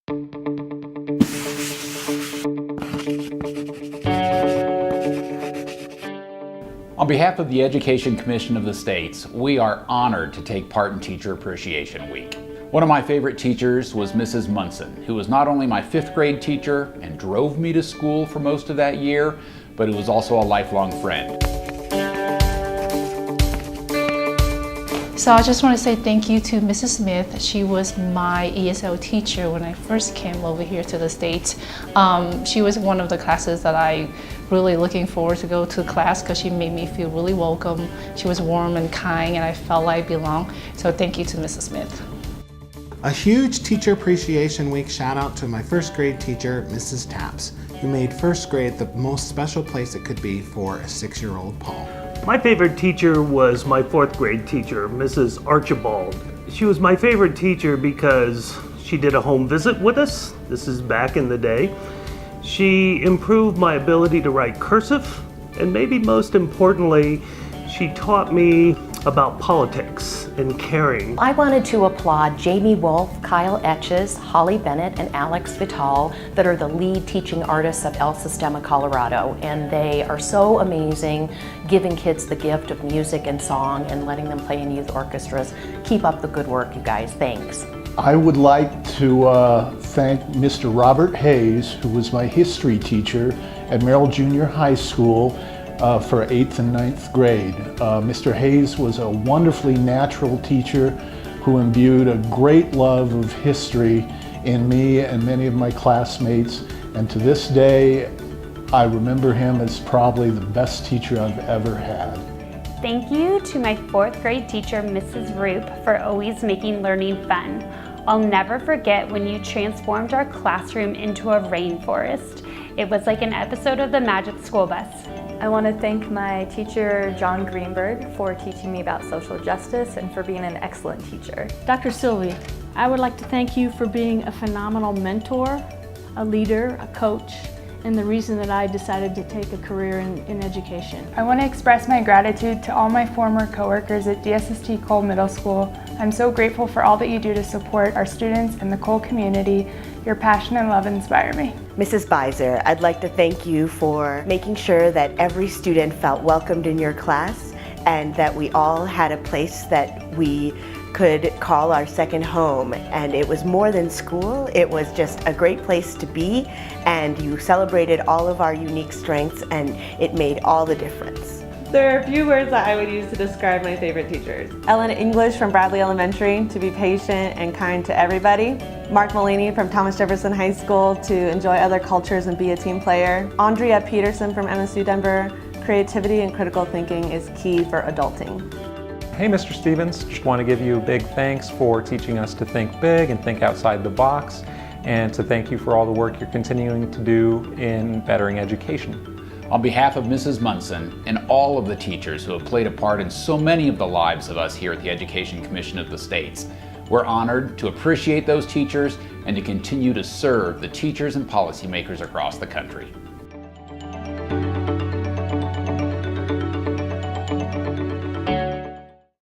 On behalf of the Education Commission of the States, we are honored to take part in Teacher Appreciation Week. One of my favorite teachers was Mrs. Munson, who was not only my 5th grade teacher and drove me to school for most of that year, but who was also a lifelong friend. So I just want to say thank you to Mrs. Smith. She was my ESL teacher when I first came over here to the States. She was one of the classes that I really looking forward to go to class because she made me feel really welcome. She was warm and kind and I felt like I belonged. So thank you to Mrs. Smith. A huge Teacher Appreciation Week shout out to my 1st grade teacher, Mrs. Taps, who made 1st grade the most special place it could be for a 6-year-old Paul. My favorite teacher was my 4th grade teacher, Mrs. Archibald. She was my favorite teacher because she did a home visit with us. This is back in the day. She improved my ability to write cursive, and maybe most importantly, she taught me about politics and caring. I wanted to applaud Jamie Wolf, Kyle Etches, Holly Bennett, and Alex Vital that are the lead teaching artists of El Sistema, Colorado, and they are so amazing, giving kids the gift of music and song and letting them play in youth orchestras. Keep up the good work, you guys. Thanks. I would like to thank Mr. Robert Hayes, who was my history teacher at Merrill Junior High School for 8th and 9th grade. Mr. Hayes was a wonderfully natural teacher who imbued a great love of history in me and many of my classmates, and to this day I remember him as probably the best teacher I've ever had. Thank you to my 4th grade teacher, Mrs. Roop, for always making learning fun. I'll never forget when you transformed our classroom into a rainforest. It was like an episode of the Magic School Bus. I want to thank my teacher, John Greenberg, for teaching me about social justice and for being an excellent teacher. Dr. Sylvie, I would like to thank you for being a phenomenal mentor, a leader, a coach, and the reason that I decided to take a career in education. I want to express my gratitude to all my former coworkers at DSST Cole Middle School. I'm so grateful for all that you do to support our students and the Cole community. Your passion and love inspire me. Mrs. Beiser, I'd like to thank you for making sure that every student felt welcomed in your class and that we all had a place that we could call our second home, and it was more than school. It was just a great place to be, and you celebrated all of our unique strengths, and it made all the difference. There are a few words that I would use to describe my favorite teachers. Ellen English from Bradley Elementary, to be patient and kind to everybody. Mark Mullaney from Thomas Jefferson High School, to enjoy other cultures and be a team player. Andrea Peterson from MSU Denver, creativity and critical thinking is key for adulting. Hey, Mr. Stevens, just want to give you a big thanks for teaching us to think big and think outside the box, and to thank you for all the work you're continuing to do in bettering education. On behalf of Mrs. Munson and all of the teachers who have played a part in so many of the lives of us here at the Education Commission of the States, we're honored to appreciate those teachers and to continue to serve the teachers and policymakers across the country.